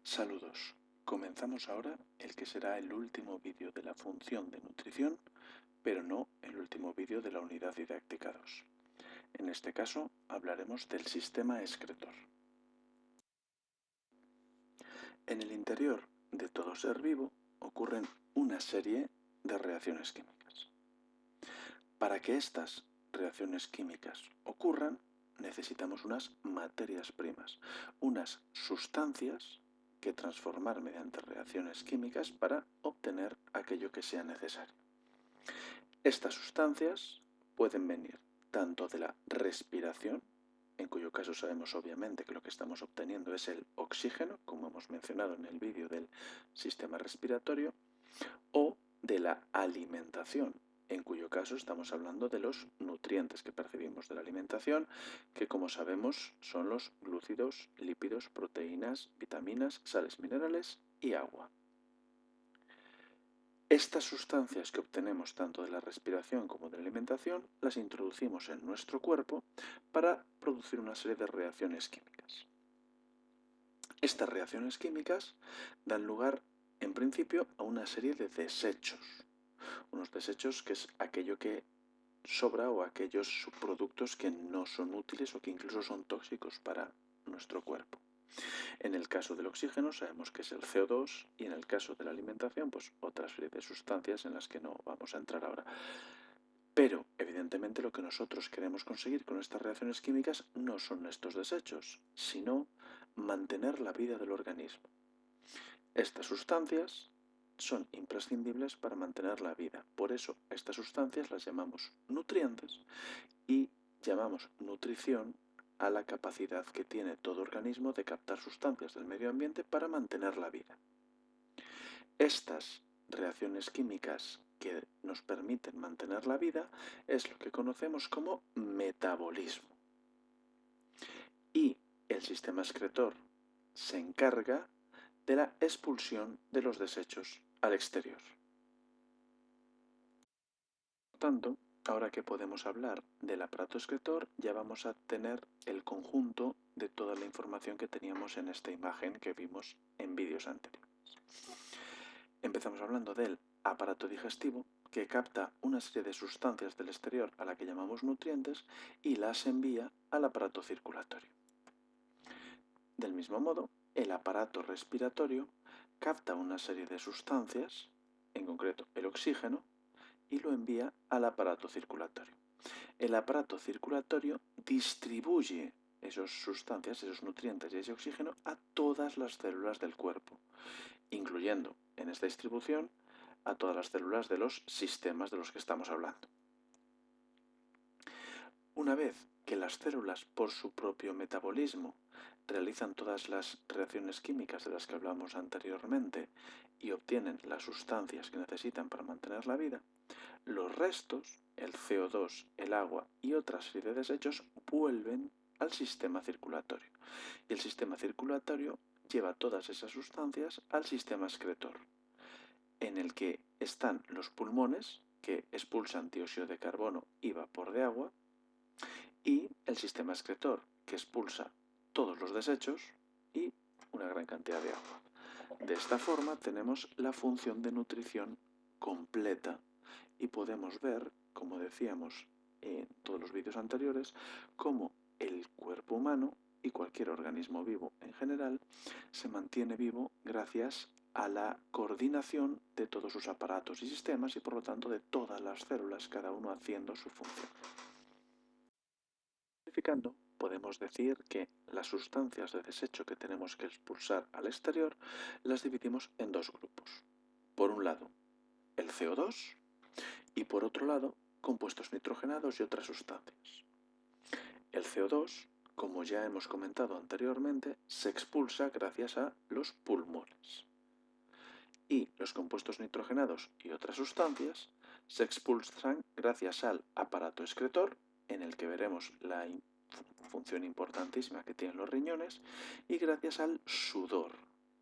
Saludos. Comenzamos ahora el que será el último vídeo de la función de nutrición, pero no el último vídeo de la unidad didáctica 2. En este caso hablaremos del sistema excretor. En el interior de todo ser vivo ocurren una serie de reacciones químicas. Para que estas reacciones químicas ocurran, necesitamos unas materias primas, unas sustancias que transformar mediante reacciones químicas para obtener aquello que sea necesario. Estas sustancias pueden venir tanto de la respiración, en cuyo caso sabemos obviamente que lo que estamos obteniendo es el oxígeno, como hemos mencionado en el vídeo del sistema respiratorio, o de la alimentación, en cuyo caso estamos hablando de los nutrientes que percibimos de la alimentación, que como sabemos son los glúcidos, lípidos, proteínas, vitaminas, sales minerales y agua. Estas sustancias que obtenemos tanto de la respiración como de la alimentación las introducimos en nuestro cuerpo para producir una serie de reacciones químicas. Estas reacciones químicas dan lugar, en principio, a una serie de desechos. Unos desechos que es aquello que sobra o aquellos subproductos que no son útiles o que incluso son tóxicos para nuestro cuerpo. En el caso del oxígeno sabemos que es el CO2 y en el caso de la alimentación pues otra serie de sustancias en las que no vamos a entrar ahora. Pero, evidentemente, lo que nosotros queremos conseguir con estas reacciones químicas no son estos desechos, sino mantener la vida del organismo. Estas sustancias son imprescindibles para mantener la vida. Por eso, estas sustancias las llamamos nutrientes y llamamos nutrición a la capacidad que tiene todo organismo de captar sustancias del medio ambiente para mantener la vida. Estas reacciones químicas que nos permiten mantener la vida es lo que conocemos como metabolismo. Y el sistema excretor se encarga de la expulsión de los desechos al exterior. Por tanto, ahora que podemos hablar del aparato excretor, ya vamos a tener el conjunto de toda la información que teníamos en esta imagen que vimos en vídeos anteriores. Empezamos hablando del aparato digestivo, que capta una serie de sustancias del exterior a la que llamamos nutrientes y las envía al aparato circulatorio. Del mismo modo, el aparato respiratorio capta una serie de sustancias, en concreto el oxígeno, y lo envía al aparato circulatorio. El aparato circulatorio distribuye esas sustancias, esos nutrientes y ese oxígeno a todas las células del cuerpo, incluyendo en esta distribución a todas las células de los sistemas de los que estamos hablando. Una vez que las células, por su propio metabolismo, realizan todas las reacciones químicas de las que hablamos anteriormente y obtienen las sustancias que necesitan para mantener la vida, los restos, el CO2, el agua y otra serie de desechos vuelven al sistema circulatorio. Y el sistema circulatorio lleva todas esas sustancias al sistema excretor, en el que están los pulmones, que expulsan dióxido de carbono y vapor de agua, y el sistema excretor, que expulsa todos los desechos y una gran cantidad de agua. De esta forma tenemos la función de nutrición completa y podemos ver, como decíamos en todos los vídeos anteriores, cómo el cuerpo humano y cualquier organismo vivo en general se mantiene vivo gracias a la coordinación de todos sus aparatos y sistemas y por lo tanto de todas las células, cada uno haciendo su función. Simplificando, podemos decir que las sustancias de desecho que tenemos que expulsar al exterior las dividimos en dos grupos. Por un lado, el CO2 y por otro lado, compuestos nitrogenados y otras sustancias. El CO2, como ya hemos comentado anteriormente, se expulsa gracias a los pulmones. Y los compuestos nitrogenados y otras sustancias se expulsan gracias al aparato excretor, en el que veremos la función importantísima que tienen los riñones, y gracias al sudor,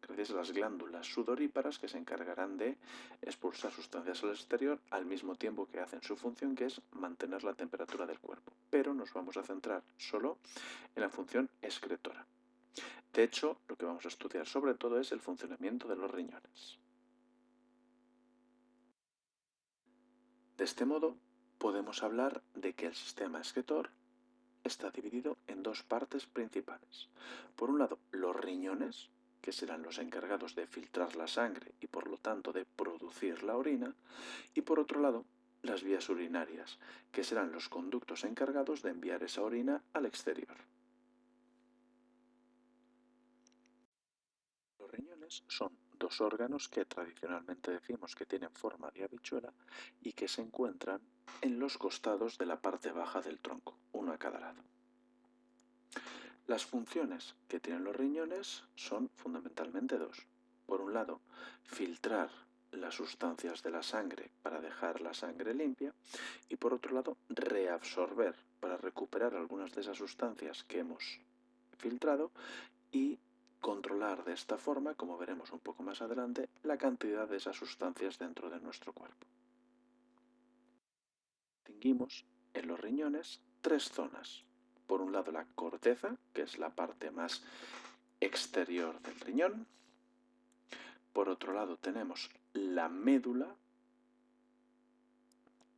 gracias a las glándulas sudoríparas que se encargarán de expulsar sustancias al exterior al mismo tiempo que hacen su función, que es mantener la temperatura del cuerpo. Pero nos vamos a centrar solo en la función excretora. De hecho, lo que vamos a estudiar sobre todo es el funcionamiento de los riñones. De este modo, podemos hablar de que el sistema excretor está dividido en dos partes principales. Por un lado, los riñones, que serán los encargados de filtrar la sangre y por lo tanto de producir la orina, y por otro lado, las vías urinarias, que serán los conductos encargados de enviar esa orina al exterior. Los riñones son dos órganos que tradicionalmente decimos que tienen forma de habichuela y que se encuentran en los costados de la parte baja del tronco, uno a cada lado. Las funciones que tienen los riñones son fundamentalmente dos. Por un lado, filtrar las sustancias de la sangre para dejar la sangre limpia y por otro lado, reabsorber para recuperar algunas de esas sustancias que hemos filtrado y controlar de esta forma, como veremos un poco más adelante, la cantidad de esas sustancias dentro de nuestro cuerpo. Distinguimos en los riñones tres zonas. Por un lado la corteza, que es la parte más exterior del riñón. Por otro lado tenemos la médula.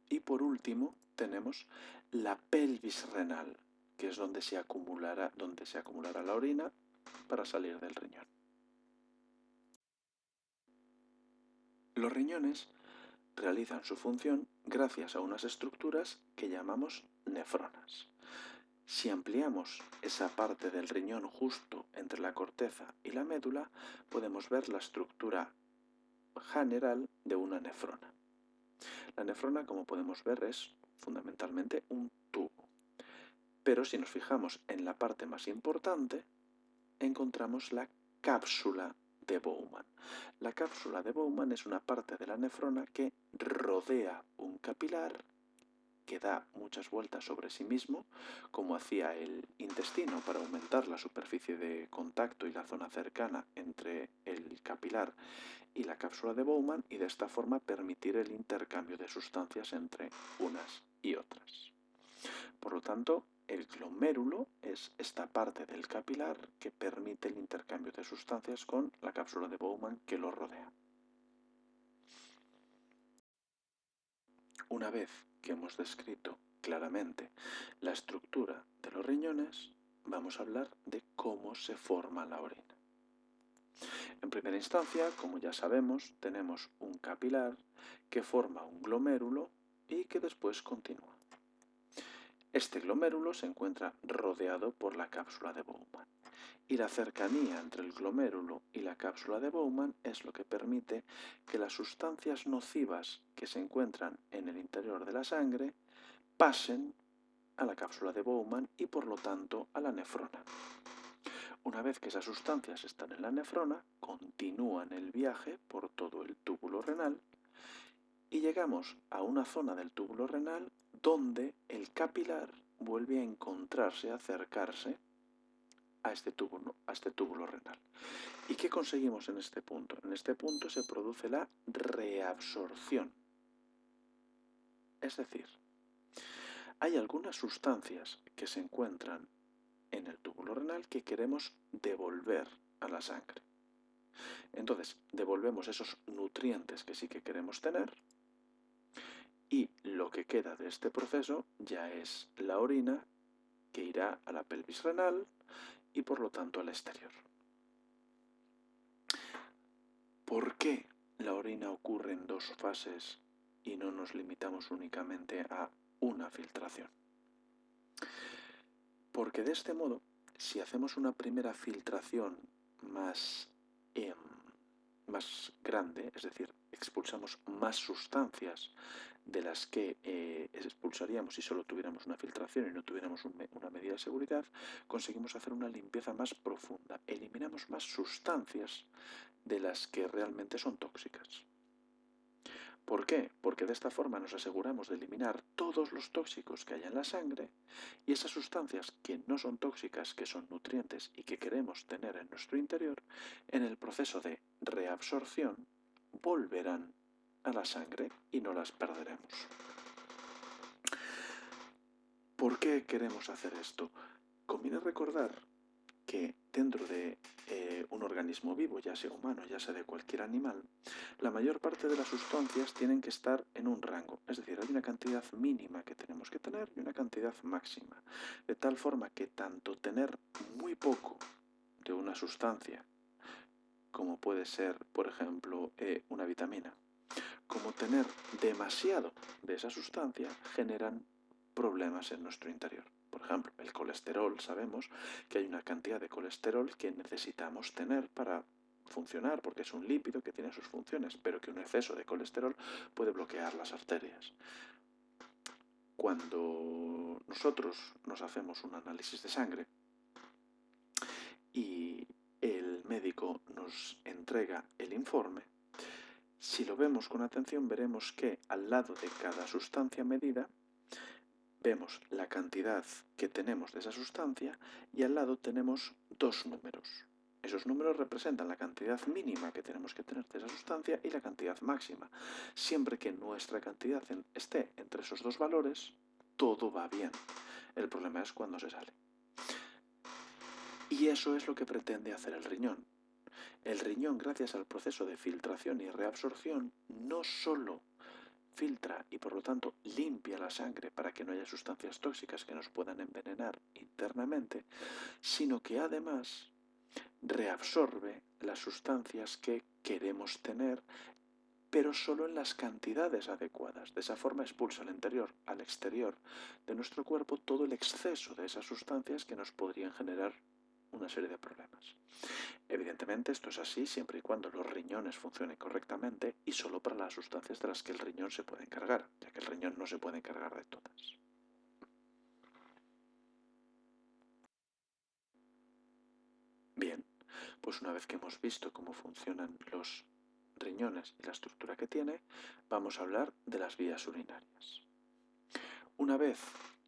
Y por último tenemos la pelvis renal, que es donde se acumulará la orina para salir del riñón. Los riñones realizan su función gracias a unas estructuras que llamamos nefronas. Si ampliamos esa parte del riñón justo entre la corteza y la médula, podemos ver la estructura general de una nefrona. La nefrona, como podemos ver, es fundamentalmente un tubo. Pero si nos fijamos en la parte más importante, encontramos la cápsula de Bowman. La cápsula de Bowman es una parte de la nefrona que rodea un capilar que da muchas vueltas sobre sí mismo, como hacía el intestino para aumentar la superficie de contacto y la zona cercana entre el capilar y la cápsula de Bowman, y de esta forma permitir el intercambio de sustancias entre unas y otras. Por lo tanto, el glomérulo es esta parte del capilar que permite el intercambio de sustancias con la cápsula de Bowman que lo rodea. Una vez que hemos descrito claramente la estructura de los riñones, vamos a hablar de cómo se forma la orina. En primera instancia, como ya sabemos, tenemos un capilar que forma un glomérulo y que después continúa. Este glomérulo se encuentra rodeado por la cápsula de Bowman, y la cercanía entre el glomérulo y la cápsula de Bowman es lo que permite que las sustancias nocivas que se encuentran en el interior de la sangre pasen a la cápsula de Bowman y por lo tanto a la nefrona. Una vez que esas sustancias están en la nefrona, continúan el viaje por todo el túbulo renal y llegamos a una zona del túbulo renal donde el capilar vuelve a encontrarse, a acercarse a este túbulo renal. ¿Y qué conseguimos en este punto? En este punto se produce la reabsorción. Es decir, hay algunas sustancias que se encuentran en el túbulo renal que queremos devolver a la sangre. Entonces, devolvemos esos nutrientes que sí que queremos tener y lo que queda de este proceso ya es la orina que irá a la pelvis renal y por lo tanto al exterior. ¿Por qué la orina ocurre en dos fases y no nos limitamos únicamente a una filtración? Porque de este modo, si hacemos una primera filtración más grande, es decir, expulsamos más sustancias de las que expulsaríamos si solo tuviéramos una filtración y no tuviéramos una medida de seguridad, conseguimos hacer una limpieza más profunda. Eliminamos más sustancias de las que realmente son tóxicas. ¿Por qué? Porque de esta forma nos aseguramos de eliminar todos los tóxicos que hay en la sangre y esas sustancias que no son tóxicas, que son nutrientes y que queremos tener en nuestro interior, en el proceso de reabsorción volverán a la sangre y no las perderemos. ¿Por qué queremos hacer esto? Conviene recordar que dentro de un organismo vivo, ya sea humano, ya sea de cualquier animal, la mayor parte de las sustancias tienen que estar en un rango. Es decir, hay una cantidad mínima que tenemos que tener y una cantidad máxima. De tal forma que tanto tener muy poco de una sustancia, como puede ser, por ejemplo, una vitamina, como tener demasiado de esa sustancia, generan problemas en nuestro interior. Por ejemplo, el colesterol, sabemos que hay una cantidad de colesterol que necesitamos tener para funcionar, porque es un lípido que tiene sus funciones, pero que un exceso de colesterol puede bloquear las arterias. Cuando nosotros nos hacemos un análisis de sangre y el médico nos entrega el informe, si lo vemos con atención veremos que al lado de cada sustancia medida vemos la cantidad que tenemos de esa sustancia y al lado tenemos dos números. Esos números representan la cantidad mínima que tenemos que tener de esa sustancia y la cantidad máxima. Siempre que nuestra cantidad esté entre esos dos valores, todo va bien. El problema es cuando se sale. Y eso es lo que pretende hacer el riñón. El riñón, gracias al proceso de filtración y reabsorción, no solo filtra y por lo tanto limpia la sangre para que no haya sustancias tóxicas que nos puedan envenenar internamente, sino que además reabsorbe las sustancias que queremos tener, pero solo en las cantidades adecuadas. De esa forma expulsa al exterior de nuestro cuerpo todo el exceso de esas sustancias que nos podrían generar una serie de problemas. Evidentemente esto es así siempre y cuando los riñones funcionen correctamente y solo para las sustancias de las que el riñón se puede encargar, ya que el riñón no se puede encargar de todas. Bien, pues una vez que hemos visto cómo funcionan los riñones y la estructura que tiene, vamos a hablar de las vías urinarias. Una vez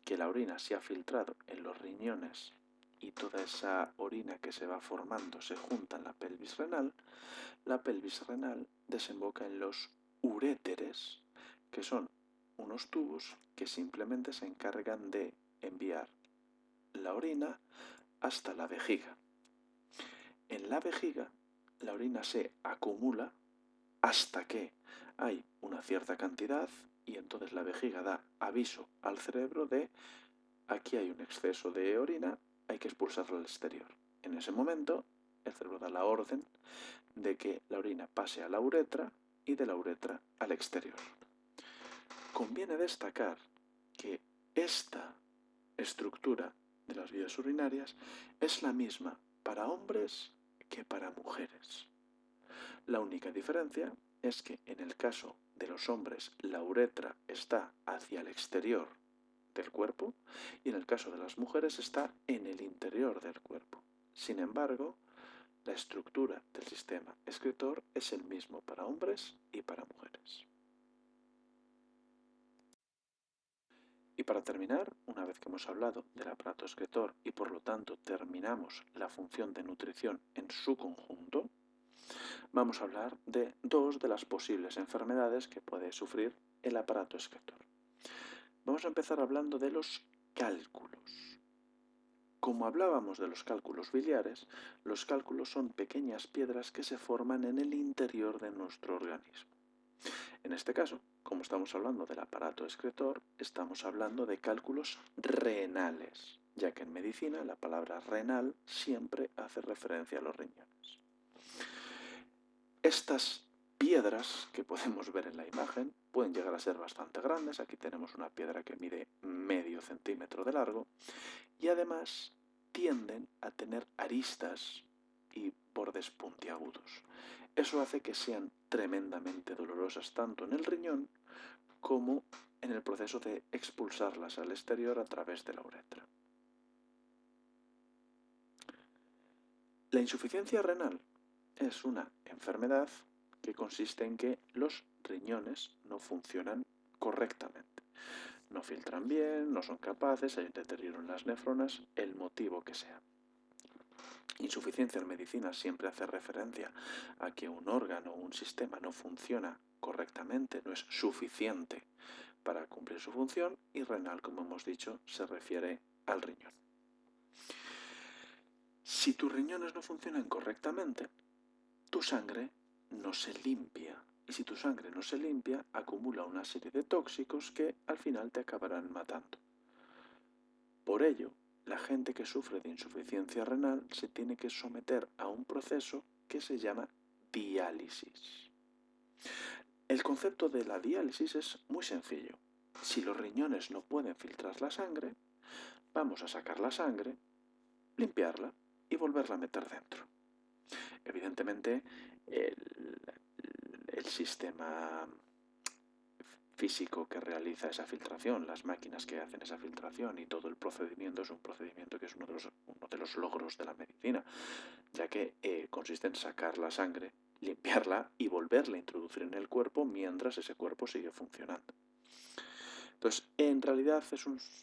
que la orina se ha filtrado en los riñones y toda esa orina que se va formando se junta en la pelvis renal desemboca en los uréteres, que son unos tubos que simplemente se encargan de enviar la orina hasta la vejiga. En la vejiga, la orina se acumula hasta que hay una cierta cantidad y entonces la vejiga da aviso al cerebro de aquí hay un exceso de orina, hay que expulsarla al exterior. En ese momento, el cerebro da la orden de que la orina pase a la uretra y de la uretra al exterior. Conviene destacar que esta estructura de las vías urinarias es la misma para hombres que para mujeres. La única diferencia es que en el caso de los hombres la uretra está hacia el exterior del cuerpo y en el caso de las mujeres está en el interior del cuerpo. Sin embargo, la estructura del sistema excretor es el mismo para hombres y para mujeres. Y para terminar, una vez que hemos hablado del aparato excretor y por lo tanto terminamos la función de nutrición en su conjunto, vamos a hablar de dos de las posibles enfermedades que puede sufrir el aparato excretor. Vamos a empezar hablando de los cálculos. Como hablábamos de los cálculos biliares, los cálculos son pequeñas piedras que se forman en el interior de nuestro organismo. En este caso, como estamos hablando del aparato excretor, estamos hablando de cálculos renales, ya que en medicina la palabra renal siempre hace referencia a los riñones. Estas piedras que podemos ver en la imagen pueden llegar a ser bastante grandes. Aquí tenemos una piedra que mide medio centímetro de largo y además tienden a tener aristas y bordes puntiagudos. Eso hace que sean tremendamente dolorosas tanto en el riñón como en el proceso de expulsarlas al exterior a través de la uretra. La insuficiencia renal es una enfermedad que consiste en que los riñones no funcionan correctamente. No filtran bien, no son capaces, hay un deterioro en las nefronas, el motivo que sea. Insuficiencia en medicina siempre hace referencia a que un órgano o un sistema no funciona correctamente, no es suficiente para cumplir su función, y renal, como hemos dicho, se refiere al riñón. Si tus riñones no funcionan correctamente, tu sangre no se limpia. Y si tu sangre no se limpia, acumula una serie de tóxicos que al final te acabarán matando. Por ello, la gente que sufre de insuficiencia renal se tiene que someter a un proceso que se llama diálisis. El concepto de la diálisis es muy sencillo. Si los riñones no pueden filtrar la sangre, vamos a sacar la sangre, limpiarla y volverla a meter dentro. Evidentemente, el sistema físico que realiza esa filtración, las máquinas que hacen esa filtración y todo el procedimiento es un procedimiento que es uno de los logros de la medicina, ya que consiste en sacar la sangre, limpiarla y volverla a introducir en el cuerpo mientras ese cuerpo sigue funcionando. Entonces, en realidad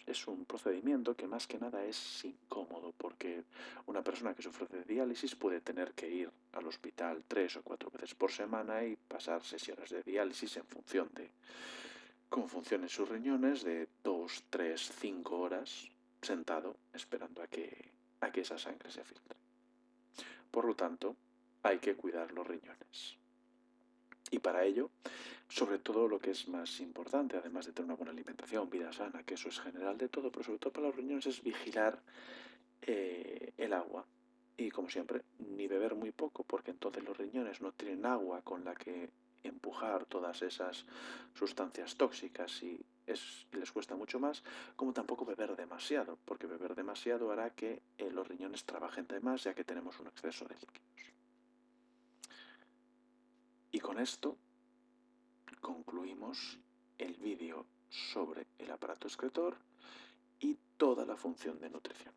es un procedimiento que más que nada es incómodo, porque una persona que sufre de diálisis puede tener que ir al hospital 3 o 4 veces por semana y pasar sesiones de diálisis en función de cómo funcionen sus riñones, de 2, 3, 5 horas sentado esperando a que esa sangre se filtre. Por lo tanto, hay que cuidar los riñones. Y para ello, sobre todo lo que es más importante, además de tener una buena alimentación, vida sana, que eso es general de todo, pero sobre todo para los riñones es vigilar el agua. Y como siempre, ni beber muy poco, porque entonces los riñones no tienen agua con la que empujar todas esas sustancias tóxicas y les cuesta mucho más, como tampoco beber demasiado, porque beber demasiado hará que los riñones trabajen de más, ya que tenemos un exceso de líquidos. Y con esto concluimos el vídeo sobre el aparato excretor y toda la función de nutrición.